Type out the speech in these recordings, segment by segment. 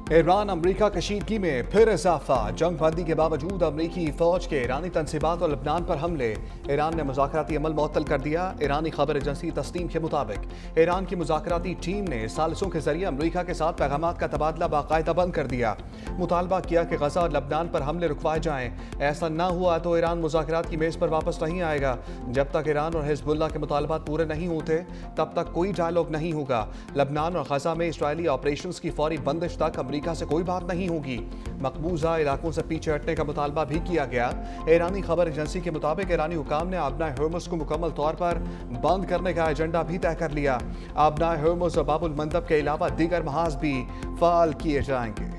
Iran अमरीका कशीदगी में फिर इजाफा। जंग बंदी के बावजूद अमरीकी फौज के ईरानी तनसीबात और लबनान पर हमले। ईरान ने मुज़ाकराती अमल मुअत्तल कर दिया। ईरानी खबर एजेंसी तस्नीम के मुताबिक ईरान की मुज़ाकराती टीम ने सालिसों के जरिए अमरीका के साथ पैगामात का तबादला बाकायदा बंद कर दिया। मुतालबा किया कि गजा और लबनान पर हमले रुकवाए जाएं। ऐसा न हुआ तो ईरान मुज़ाकरात की मेज़ पर वापस नहीं आएगा। जब तक ईरान और हिजबुल्लाह के मुतालबात पूरे नहीं होते तब तक कोई डायलॉग नहीं होगा। लबनान और गजा में इसराइली ऑपरेशंस की फौरी बंदिश तक अमरीका से कोई बात नहीं होगी। मकबूजा इलाकों से पीछे हटने का मुतालबा भी किया गया। ईरानी खबर एजेंसी के मुताबिक ईरानी हुकाम ने आबना हर्मुज को मुकम्मल तौर पर बंद करने का एजेंडा भी तय कर लिया। आबना हर्मुज और बाबुल मंदब के अलावा दीगर महाज भी फाल किए जाएंगे।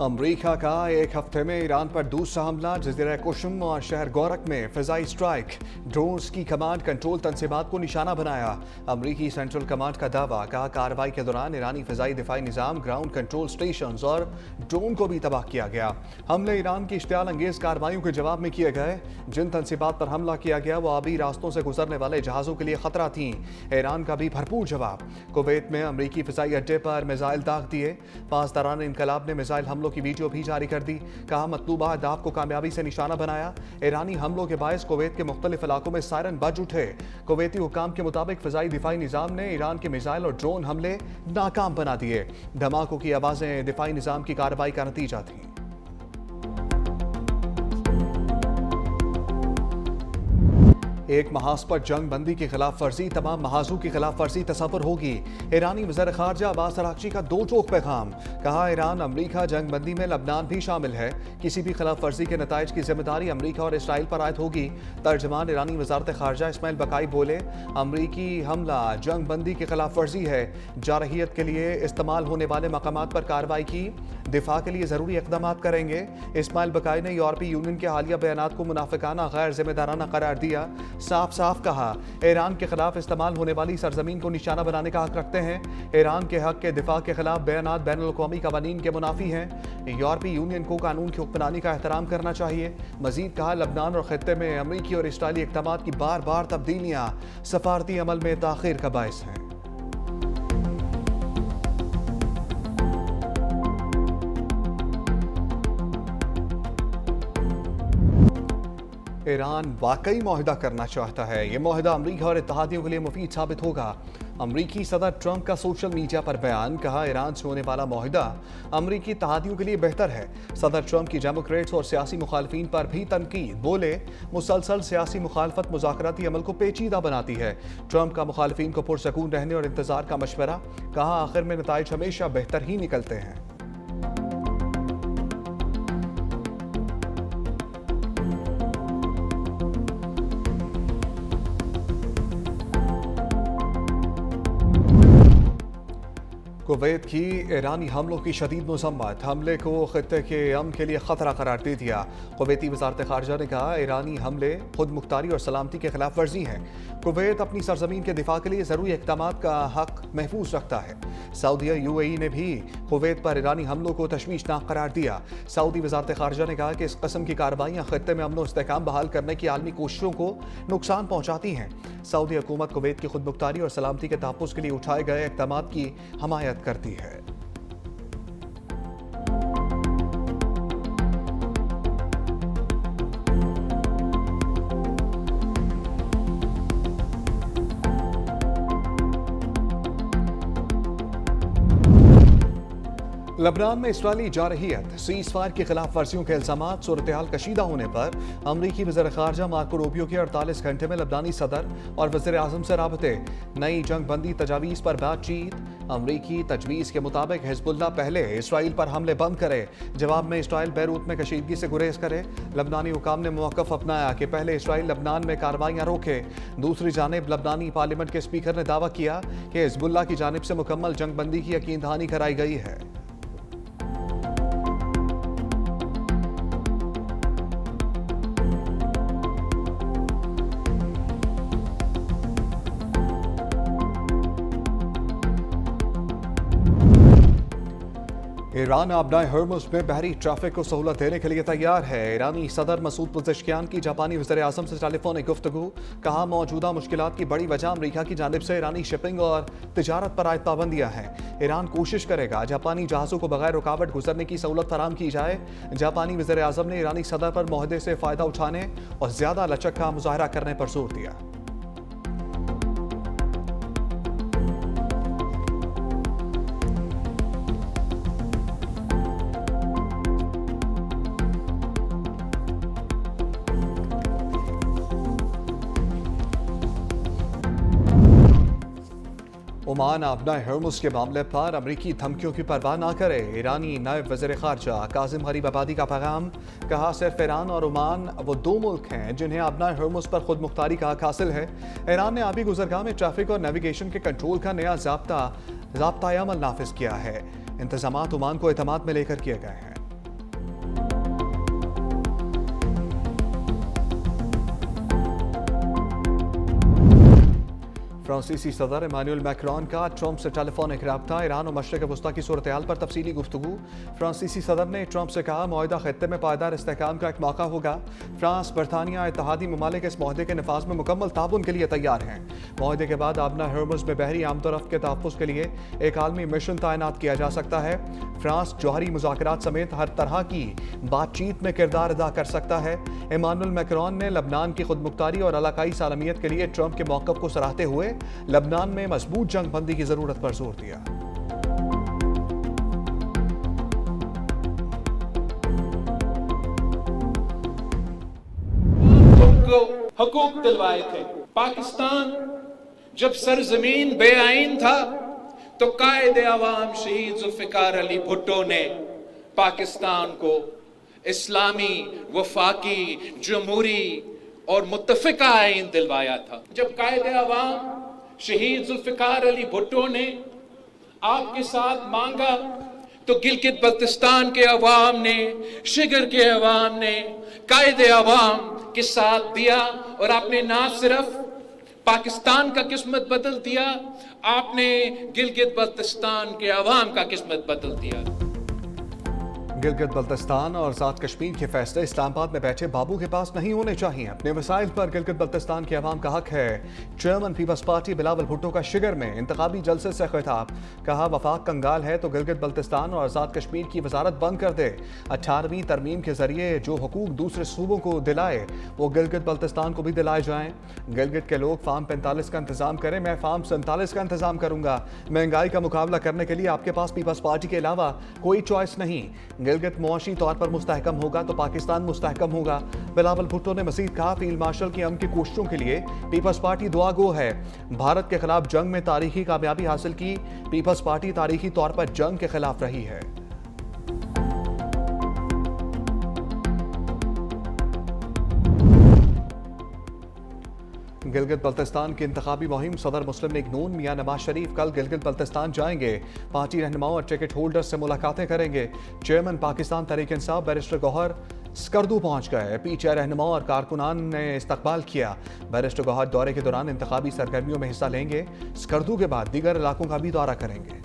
अमरीका का एक हफ्ते में ईरान पर दूसरा हमला। जज़ीरा कुशम और शहर गौरक में फ़िज़ाई स्ट्राइक। ड्रोन्स की कमांड कंट्रोल तनसीबात को निशाना बनाया। अमरीकी सेंट्रल कमांड का दावा। कहा कार्रवाई के दौरान ईरानी फ़िज़ाई दिफाई निज़ाम, ग्राउंड कंट्रोल स्टेशन और ड्रोन को भी तबाह किया गया। हमले ईरान की इश्तियाल अंगेज़ कार्रवाइयों के जवाब में किए गए। जिन तनसीबात पर हमला किया गया वो आबी रास्तों से गुजरने वाले जहाज़ों के लिए खतरा थी। ईरान का भी भरपूर जवाब। कुवैत में अमरीकी फ़िज़ाई अड्डे पर मिसाइल दाग दिए। पासदारान इनकलाब ने मिसाइल हमलों की वीडियो भी जारी कर दी। कहा मतलूबा अहदाफ को कामयाबी से निशाना बनाया। ईरानी हमलों के बायस कुवैत के मुख्तलिफ इलाकों में सायरन बज उठे। कुवैती हुकाम के मुताबिक फ़िज़ाई दिफाई निज़ाम ने ईरान के मिसाइल और ड्रोन हमले नाकाम बना दिए। धमाकों की आवाज़ें दिफाई निज़ाम की कार्रवाई का नतीजा थी। एक महाज पर जंग बंदी की खिलाफ वर्जी, तमाम महाजों की खिलाफ वर्जी तस्वर होगी। ईरानी वज़ीर ख़ारजा अब्बास अराग़ची का दो टोक पैगाम। कहा ईरान अमरीका जंग बंदी में लबनान भी शामिल है। किसी भी खिलाफ वर्जी के नताइज की जिम्मेदारी अमरीका और इसराइल पर आयद होगी। तर्जमान ईरानी वज़ारत ख़ारजा इस्माइल बकाई बोले अमरीकी हमला जंग बंदी की खिलाफ वर्जी है। जारहियत के लिए इस्तेमाल होने वाले मकामात पर कार्रवाई की। दिफा के लिए ज़रूरी इक़दाम करेंगे। इस्माइल बकाई ने यूरोपीय यूनियन के हालिया बयानात को मुनाफिकाना गैर जिम्मेदाराना करार दिया। साफ साफ कहा ईरान के खिलाफ इस्तेमाल होने वाली सरजमीन को निशाना बनाने का हक रखते हैं। ईरान के हक के दिफा के खिलाफ बयानात बैनुल-अक़वामी क़वानीन के मुनाफी हैं। यूरोपीय यूनियन को कानून की हुक्मरानी का एहतराम करना चाहिए। मजीद कहा लबनान और खित्ते में अमरीकी और इसराइली इक़दामात की बार बार तब्दीलियाँ सफारती अमल में ताख़ीर का बायस हैं। ईरान वाकई मुआहदा करना चाहता है। ये मुआहदा अमरीका और इत्तेहादियों के लिए मुफीद साबित होगा। अमरीकी सदर ट्रंप का सोशल मीडिया पर बयान। कहा ईरान से होने वाला मुआहदा अमरीकी इत्तेहादियों के लिए बेहतर है। सदर ट्रंप की डेमोक्रेट्स और सियासी मुखालफीन पर भी तनकीद। बोले मुसलसल सियासी मुखालफत मुज़ाकराती अमल को पेचीदा बनाती है। ट्रंप का मुखालफीन को पुरसकून रहने और इंतजार का मशवरा। कहा आखिर में नताइज हमेशा बेहतर ही निकलते हैं। कुवैत की ईरानी हमलों की शदीद मज़म्मत। हमले को खित्ते के अमन के लिए ख़तरा करार दे दिया। कुवैती वज़ारत ख़ारजा ने कहा ईरानी हमले खुद मुख्तारी और सलामती के खिलाफ वर्जी हैं। कुवैत अपनी सरजमीन के दिफा के लिए ज़रूरी इक़दामात का हक महफूज रखता है। सऊदीया UAE ने भी कुवैत पर ईरानी हमलों को तशवीशनाक करार दिया। सऊदी वज़ारत ख़ारजा ने कहा कि इस कस्म की कार्रवाइयाँ खित्ते में अमन और इस्तेहकाम बहाल करने की आलमी कोशिशों को नुकसान पहुँचाती हैं। सऊदी हुकूमत कुवैत की खुद मुख्तारी और सलामती के तहफ़्फ़ुज़ के लिए उठाए गए इक़दामात की हमायत करती है। लबनान में इसराइली जारहियत, सीज़ फायर की खिलाफ वर्जियों के इल्जामात, सूरत-ए-हाल कशीदा होने पर अमरीकी वज़ीर ख़ारजा मार्को रूबियो के 48 घंटे में लबनानी सदर और वज़ीर आज़म से राबते। नई जंग बंदी तजावीज़ पर बातचीत। अमरीकी तजवीज़ के मुताबिक हिजबुल्लाह पहले इसराइल पर हमले बंद करे। जवाब में इसराइल बैरूत में कशीदगी से गुरेज करे। लबनानी हुकाम ने मौक़िफ़ अपनाया कि पहले इसराइल लबनान में कार्रवाइयाँ रोके। दूसरी जानिब लबनानी पार्लियामेंट के स्पीकर ने दावा किया कि हिजबुल्लाह की जानिब से मुकम्मल जंग बंदी की यकीन दहानी कराई गई है। ईरान अपनाए हर्मुज़ में बहरी ट्रैफिक को सहूलत देने के लिए तैयार है। ईरानी सदर मसूद पुज़ेशकियान की जापानी वज़ीर आज़म से टेलीफोनिक गुफ्तगू। कहा, मौजूदा मुश्किलात की बड़ी वजह अमरीका की जानिब से ईरानी शिपिंग और तिजारत पर आयद पाबंदियाँ हैं। ईरान कोशिश करेगा जापानी जहाज़ों को बगैर रुकावट गुजरने की सहूलत फराम की जाए। जापानी वज़ीर आज़म ने ईरानी सदर पर मुआहदे से फ़ायदा उठाने और ज़्यादा लचक का मुजाहरा करने पर जोर दिया। ओमान अपना हर्मुज़ के मामले पर अमरीकी धमकियों की परवाह ना करे। ईरानी नायब वज़ीर ख़ारजा कासिम गरीब आबादी का पैगाम। कहा, सिर्फ ईरान और ओमान वो दो मुल्क हैं जिन्हें अपना हर्मुज़ पर खुद मुख्तारी का हक हासिल है। ईरान ने आबी गुज़रगाह में ट्रैफिक और नेविगेशन के कंट्रोल का नया ज़ाब्ता अमल नाफिज किया है। इंतज़ामात ओमान को एतमाद में लेकर किए गए हैं। फ्रांसीसी सदर इमानुएल मैक्रोन का ट्रंप से टेलीफोनिक रब्ता। ईरान और मशरिक़ वस्ता की सूरत हाल पर तफसीली गुफ्तगू। फ्रांसीसी सदर ने ट्रंप से कहा, मुआहिदा खित्ते में पायदार इस्तेहकाम का एक मौका होगा। फ्रांस, बरतानिया, इत्तहादी ममालिक इस मुआहदे के नफाज में मुकम्मल ताबुन के लिए तैयार हैं। मुआहदे के बाद अपना हर्मुज़ में बहरी आमदोरफ्त के तहफ़्फ़ुज़ के लिए एक आलमी मिशन तैनात किया जा सकता है। फ्रांस जौहरी मुज़ाकरात समेत हर तरह की बातचीत में किरदार अदा कर सकता है। इमानुएल मैक्रोन ने लबनान की खुदमुख्तारी और इलाकाई सालमियत के लिए ट्रंप के मौक़िफ़ को सराहते हुए लबनान में मजबूत जंग बंदी की जरूरत पर जोर दिया। को हकूक दिलवाए थे। पाकिस्तान जब सरजमीन बेआइन था तो कायदे अवाम शहीद जुल्फिकार अली भुट्टो ने पाकिस्तान को इस्लामी, वफाकी, जमहूरी और मुत्तफिका आइन दिलवाया था। जब कायदे अवाम शहीद जुल्फिकार अली भुट्टो ने आपके साथ मांगा तो गिलगित बल्तिस्तान के अवाम ने, शिगर के अवाम ने कायदे अवाम के साथ दिया और आपने ना सिर्फ पाकिस्तान का किस्मत बदल दिया, आपने गिलगित बल्तिस्तान के अवाम का किस्मत बदल दिया। गिलगित बल्तिस्तान और आज़ाद कश्मीर के फैसले इस्लामाबाद में बैठे बाबू के पास नहीं होने चाहिए। अपने वसाइल पर गिलगित बल्तिस्तान के अवाम का हक है। चेयरमैन पीपल्स पार्टी बिलावल भुट्टो का शिगर में इंतखाबी जलसे से खिताब। कहा, वफाक कंगाल है तो गिलगित बल्तिस्तान और आज़ाद कश्मीर की वजारत बंद कर दे। 18वीं तरमीम के जरिए जो हुकूक दूसरे सूबों को दिलाए वो गिलगित बल्तिस्तान को भी दिलाए जाएं। गिलगित के लोग फार्म 45 का इंतजाम करें, मैं फार्म 47 का इंतजाम करूंगा। महंगाई का मुकाबला करने के लिए आपके पास पीपल्स पार्टी के अलावा कोई चॉइस नहीं। गिलगित मुआशी तौर पर मुस्तहकम होगा तो पाकिस्तान मुस्तहकम होगा। बिलावल भुट्टो ने मजीद कहा, फील्ड मार्शल की अमन की कोशिशों के लिए पीपल्स पार्टी दुआ गो है। भारत के खिलाफ जंग में तारीखी कामयाबी हासिल की। पीपल्स पार्टी तारीखी तौर पर जंग के खिलाफ रही है। गिलगित बल्तिस्तान की इंतखाबी मुहिम। सदर मुस्लिम लीग नून मियां नवाज शरीफ कल गिलगित बल्तिस्तान जाएंगे। पार्टी रहनुमाओं और टिकट होल्डर से मुलाकातें करेंगे। चेयरमैन पाकिस्तान तहरीक इंसाफ बैरिस्टर गौहर स्कर्दू पहुंच गए। पीटीआई रहनुमाओं और कारकुनान ने इस्तकबाल किया। बैरिस्टर गौहर दौरे के दौरान इंतखाबी सरगर्मियों में हिस्सा लेंगे। स्कर्दू के बाद दीगर इलाकों का भी दौरा करेंगे।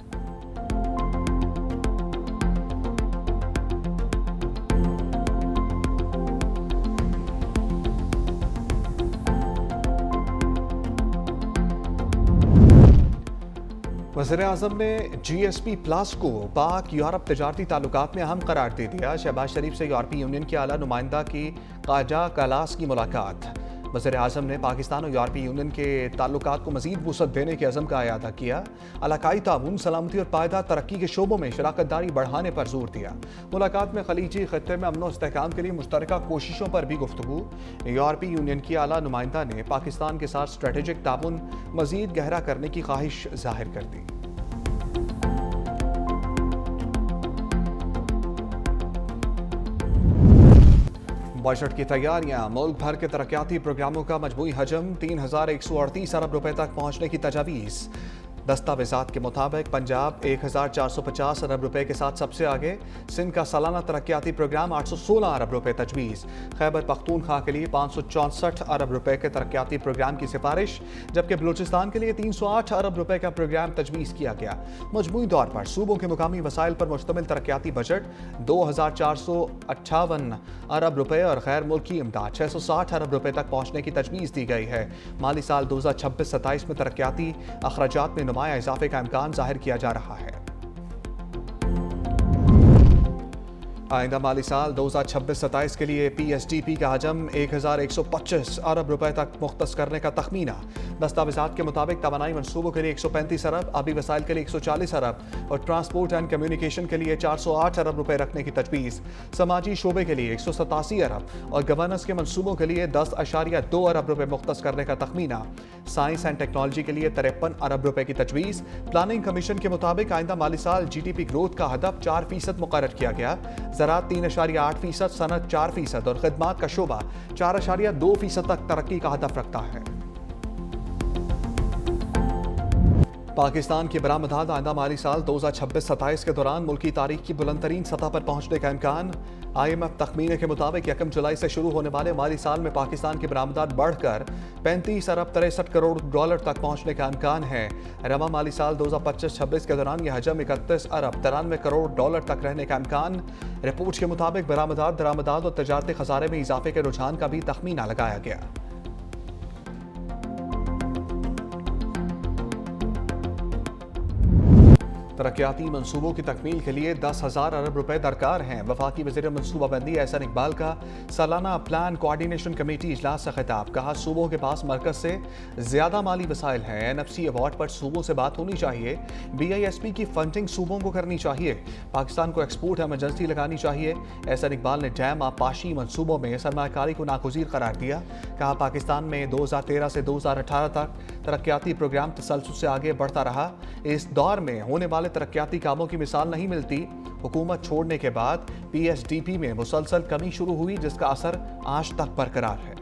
वज़ीर-ए-आज़म ने GSP प्लस को पाक यूरोप तजारती ताल्लुकात में अहम करार दे दिया। शहबाज शरीफ से यूरोपीय यूनियन के आला नुमाइंदा की काजा कलास की मुलाकात। वज़ीर-ए-आज़म ने पाकिस्तान और यूरोपीय यूनियन के ताल्लुकात को मज़ीद वुसअत देने के अज़म का अयादा किया। इलाकाई ताउन, सलामती और पायदार तरक्की के शोबों में शराकत दारी बढ़ाने पर जोर दिया। मुलाकात में खलीजी खत्ते में अमन और इस्तेहकाम के लिए मुश्तरका कोशिशों पर भी गुफ्तगू। यूरोपीय यूनियन की आला नुमाइंदा ने पाकिस्तान के साथ स्ट्रेटेजिक ताउन मज़ीद गहरा करने की ख्वाहिश जाहिर कर दी। बजट की तैयारियां। मुल्क भर के तरक्याती प्रोग्रामों का मजमूई हजम 3138 अरब रुपए तक पहुंचने की तजवीज़। दस्तावेजात के मुताबिक पंजाब 1450 अरब रुपए के साथ सबसे आगे, सिंध का सालाना तरक्याती प्रोग्राम 816 अरब रुपए तजवीज़, खैबर पख्तूनख्वा के लिए 564 अरब रुपए के तरक्याती प्रोग्राम की सिफारिश, जबकि बलूचिस्तान के लिए 308 अरब रुपए का प्रोग्राम तजवीज़ किया गया। मजमूई तौर पर सूबों के मुकामी वसाइल पर मुश्तमिल तरक्याती बजट 2458 अरब रुपए और गैर मुल्की इमदाद 660 अरब रुपए तक पहुंचने की तजवीज़ दी गई है। माली साल 2026-27 में तरक्याती अखराजात में नुमाया इजाफे का इम्कान जाहिर किया जा रहा है। आइंदा माली साल 2026-27 के लिए PSDP का हजम 1125 अरब रुपए तक मुख्तस करने का तखमीना। दस्तावेजात के मुताबिक तवानाई मनसूबों के लिए 135 अरब, आबी वसाइल के लिए 140 अरब और ट्रांसपोर्ट एंड कम्युनिकेशन के लिए 408 अरब रुपए रखने की तजवीज़। समाजी शोबे के लिए 187 अरब और गवर्नेंस के मनसूबों के लिए 10.2 अरब रुपए मुख्तस करने का तखमीना। साइंस एंड टेक्नोलॉजी के लिए 53 अरब रुपए की तजवीज़। प्लानिंग कमीशन के मुताबिक आइंदा माली साल GDP ग्रोथ का हदफ 4% मुकर्रर किया गया। ज़राअत 3.8%, सनत 4% और खिदमात का शोबा 4.2% तक तरक्की का हदफ रखता है। पाकिस्तान की बरामदात आइंदा माली साल 2026-27 के दौरान मुल्की तारीख की बुलंद तरीन सतह पर पहुंचने का इम्कान। IMF तखमीने के मुताबिक 1 जुलाई से शुरू होने वाले माली साल में पाकिस्तान की बरामदात बढ़कर 35 अरब 63 करोड़ डॉलर तक पहुंचने का इम्कान है। रवा माली साल 2025-26 के दौरान यह हजम 31 अरब 93 करोड़ डॉलर तक रहने का इम्कान। रिपोर्ट के मुताबिक बरामदात, दरामदात और तजारती खजारे में इजाफे के रुझान का भी तखमीना लगाया गया। तरक्याती मनसूबों की तकमील के लिए 10,000 अरब रुपए दरकार हैं। वफाकी वज़ीर मनसूबाबंदी एहसन इकबाल का सालाना प्लान कोऑर्डिनेशन कमेटी इजलास से खिताब। कहा, सूबों के पास मरकज से ज़्यादा माली वसाइल हैं। NFC अवार्ड पर सूबों से बात होनी चाहिए। BISP की फंडिंग सूबों को करनी चाहिए। पाकिस्तान को एक्सपोर्ट एमरजेंसी लगानी चाहिए। एहसन इकबाल ने डैम आबपाशी मनसूबों में सरमाकारी को नागुज़ीर करार दिया। कहा, पाकिस्तान में 2013 से 2018 तक तरक्याती प्रोग्राम तसलसल से आगे बढ़ता रहा। इस दौर में होने वाले तरक्याती कामों की मिसाल नहीं मिलती। हुकूमत छोड़ने के बाद PSDP में मुसलसल कमी शुरू हुई, जिसका असर आज तक बरकरार है।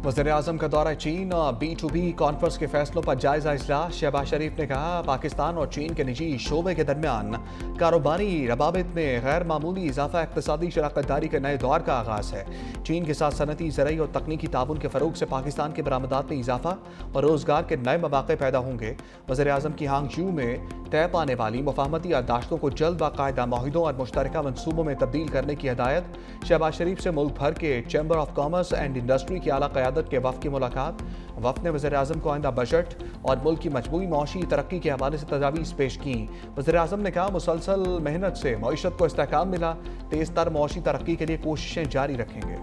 वज़ीर-ए-आज़म का दौरा चीन और B2B कॉन्फ्रेंस के फैसलों पर जायजा इजलास। शहबाज शरीफ ने कहा, पाकिस्तान और चीन के निजी शोबे के दरमियान कारोबारी रवाबित में गैर मामूली इजाफा इक़्तिसादी शराकतदारी के नए दौर का आगाज़ है। चीन के साथ सनती, ज़रई और तकनीकी ताउन के फ़रोग से पाकिस्तान के बरामदात में इजाफा और रोज़गार के नए मौक़े पैदा होंगे। वज़ीर-ए-आज़म की हांगझू में तय पाने वाली मुफाहमती याददाश्तों को जल्द बाकायदा माहिदों और मुश्तरका मनसूबों में तब्दील करने की हिदायत। शहबाज शरीफ से मुल्क भर के chamber of commerce and industry की आला क़यादत के वफ़द की मुलाकात। वफ़द ने वज़ीर-ए-आज़म को आइंदा बजट और मुल्क की मजमूई मौशी तरक्की के हवाले से तजावीज़ पेश की। वज़ीर-ए-आज़म ने कहा, मुसलसल मेहनत से मईशत को इस्तेहकाम मिला। तेज़ तर मौशी तरक्की के लिए कोशिशें जारी रखेंगे।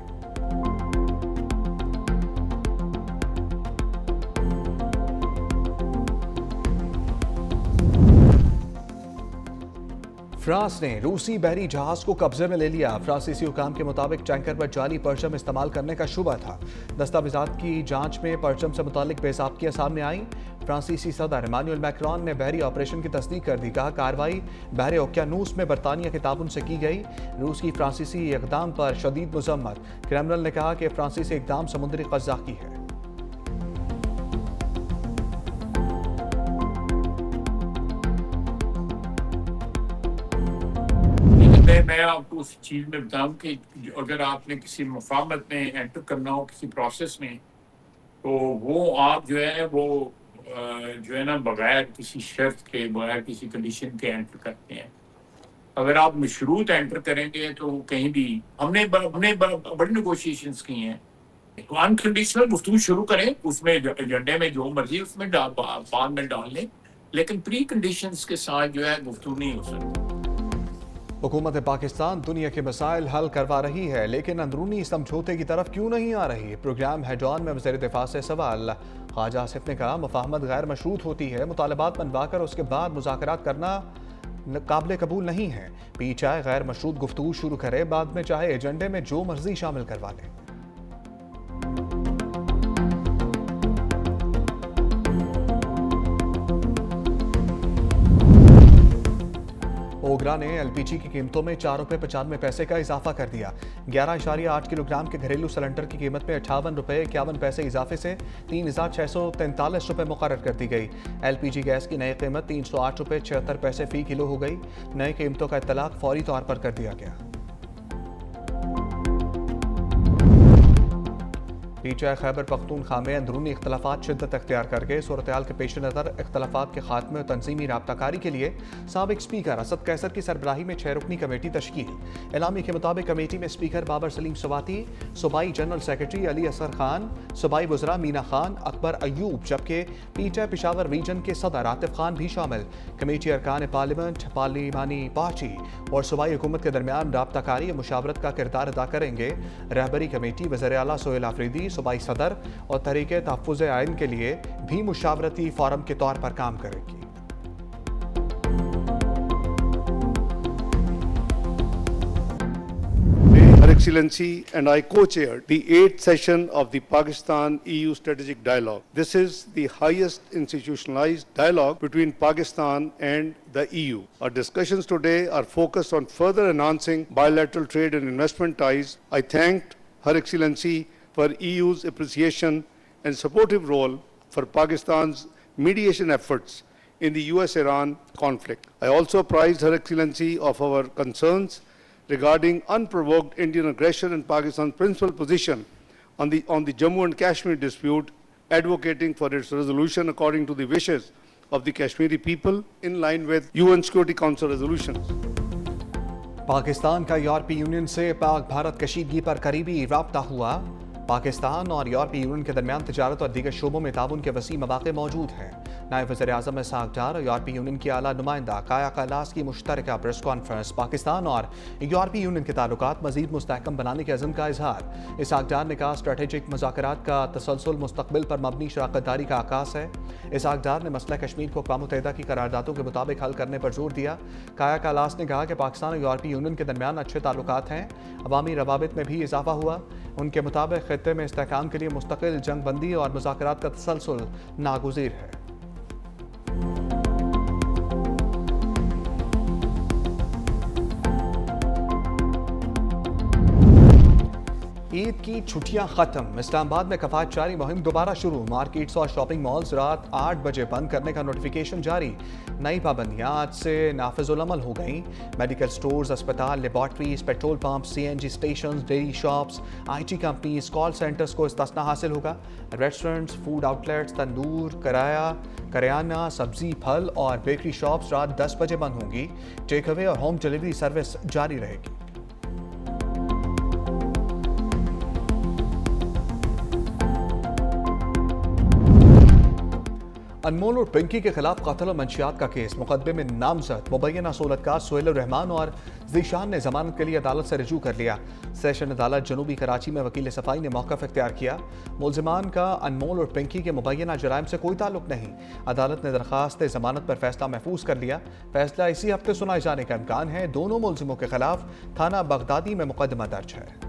फ्रांस ने रूसी बहरी जहाज को कब्जे में ले लिया। फ्रांसीसी हुकाम के मुताबिक टैंकर पर जाली परचम इस्तेमाल करने का शुबा था। दस्तावेजात की जांच में परचम से मुतालिक बेसाबकियां सामने आई। फ्रांसीसी सदर इमानुएल मैक्रोन ने बहरी ऑपरेशन की तस्दीक कर दी। कहा, कार्रवाई बहरे ओकियानूस में बरतानिया के ताबन से की गई। रूस की फ्रांसीसी इकदाम पर शदीद मजम्मत। क्रेमलिन ने कहा कि फ्रांसीसी इकदाम समुद्री कज़ाकी है। मैं आपको उस चीज़ में बताऊं कि अगर आपने किसी मुफाहमत में एंटर करना हो किसी प्रोसेस में, तो वो आप जो है ना बगैर किसी शर्त के, बगैर किसी कंडीशन के एंटर करते हैं। अगर आप मशरूत एंटर करेंगे तो कहीं भी हमने बड़ी नेगोशिएशंस की हैं। तो अनकंडीशनल गुफ्तगू शुरू करें, उसमें एजेंडे में जो मर्जी उसमें बाद में डाल लें, लेकिन प्री कंडीशंस के साथ जो है गुफ्तगू नहीं हो सकती। हुकूमत पाकिस्तान दुनिया के मसाइल हल करवा रही है, लेकिन अंदरूनी समझौते की तरफ क्यों नहीं आ रही? प्रोग्राम हेड-ऑन में वज़ीर दिफा से सवाल। ख्वाजा आसिफ ने कहा, मुफाहमत गैर मशरूत होती है। मुतालबात मनवाकर उसके बाद मुज़ाकरात करना काबिल कबूल नहीं है। पी चाहे गैर मशरूत गुफ्तगू शुरू करे, बाद में चाहे एजेंडे में जो मर्जी शामिल करवा ले। वुज़रा ने LPG की कीमतों में 4 रुपये 95 पैसे का इजाफा कर दिया। 11.8 किलोग्राम के घरेलू सिलेंडर की कीमत में 58 रुपये 51 पैसे इजाफे से 3,643 रुपये मुकर्रर कर दी गई। LPG गैस की नई कीमत 308 रुपये 76 पैसे फी किलो हो गई। नई कीमतों का इत्तलाक फौरी तौर पर कर दिया गया। पीटीआई खैबर पख्तूनख्वा में अंदरूनी इख्तलाफात शिद्दत अख्तियार करके सूरत-ए-हाल के पेश नज़र इख्तलाफात के खात्मे और तंजीमी राब्ताकारी के लिए साबिक स्पीकर असद कैसर की सरबराही में 6 रुकनी कमेटी तश्कील। एलामी के मुताबिक कमेटी में स्पीकर बाबर सलीम सवाती, सूबाई general secretary Ali Asghar Khan, सूबाई वुज़रा मीना खान, अकबर अयूब, जबकि पीटीआई पेशावर रीजन के सदर आतिफ खान भी शामिल। कमेटी अरकान पार्लियामेंट, पार्लिमानी पार्टी और सूबाई हुकूमत के दरमियान राब्ताकारी और मुशावरत का किरदार अदा करेंगे। रहबरी कमेटी वज़ीर आला सोहेल आफरीदी, सूबाई सदर और तहरीके तहफ़्फ़ुज़ आइन के लिए भी मुशावरती फोरम के तौर पर काम करेगी। Her Excellency and I co-chaired the 8th session of the Pakistan-EU Strategic Dialogue. This is the highest institutionalized dialogue between Pakistan and the EU. Our discussions today are focused on further enhancing bilateral trade and investment ties. I thanked Her Excellency for EU's appreciation and supportive role for Pakistan's mediation efforts in the US-Iran conflict. I also apprised Her Excellency of our concerns regarding unprovoked Indian aggression and Pakistan's principal position on the Jammu and Kashmir dispute, advocating for its resolution according to the wishes of the Kashmiri people in line with UN Security Council resolutions. Pakistan का यूरोपीय union से पाक भारत कशीदगी पर करीबी राब्ता हुआ। पाकिस्तान और यूरोपीय union के दरमियान तिजारत और दीगर शोबों में ताउन के वसी मौक़े मौजूद हैं। नायब वज़ीर-ए-आज़म इसहाक़ डार और यूरोपीय यूनियन की आला नुमाइंदा काया कैलाश की मुश्तरका प्रेस कॉन्फ्रेंस पाकिस्तान और यूरोपीय यूनियन के ताल्लुकात मज़ीद मुस्तहकम बनाने के अज़्म का इजहार। इसहाक़ डार ने कहा स्ट्रेटेजिक मुज़ाकरात का तसलसल मुस्तक़बिल पर मबनी शराकतदारी का आकाश है। इसहाक़ डार ने मसला कश्मीर को अक़वाम मुत्तहिदा की करारदादों के मुताबिक हल करने पर जोर दिया। काया कैलाश ने कहा कि पाकिस्तान और यूरोपीय यूनियन के दरमियान अच्छे ताल्लुकात हैं। अवामी रवाबित में भी इजाफा हुआ। उनके मुताबिक खित्ते में इस्तेहकाम के लिए मुस्तकिल जंग बंदी और मुज़ाकरात का तसलसल नागुज़ीर है। ईद की छुट्टियां खत्म। इस्लामाबाद में कफायत जारी मुहिम दोबारा शुरू। मार्केट्स और शॉपिंग मॉल्स रात 8 बजे बंद करने का नोटिफिकेशन जारी। नई पाबंदियां आज से नाफिजुल अमल हो गईं। मेडिकल स्टोर्स, अस्पताल, laboratories, petrol pump, CNG station, dairy shops, IT companies, call centres को इस्तिस्ना हासिल होगा। रेस्टोरेंट्स, फूड आउटलेट्स, तंदूर, करियाना, सब्जी, फल और बेकरी शॉप्स रात 10 बजे बंद होंगी। टेक अवे और होम डिलीवरी सर्विस जारी रहेगी। अनमोल और पिंकी के खिलाफ कत्ल और मंशियात का केस। मुकदमे में नामजद मुबैना सोलतकार सुहेल रहमान और ज़ीशान ने जमानत के लिए अदालत से रजू कर लिया। सेशन अदालत जनूबी कराची में वकील सफाई ने मौक़िफ़ इख्तियार किया। मुलजिमान का अनमोल और पिंकी के मुबैना जराइम से कोई ताल्लुक नहीं। अदालत ने दरख्वास्त जमानत पर फैसला महफूज कर लिया। फैसला इसी हफ्ते सुनाए जाने का इम्कान है। दोनों मुलजिमों के खिलाफ थाना बगदादी में मुकदमा दर्ज है।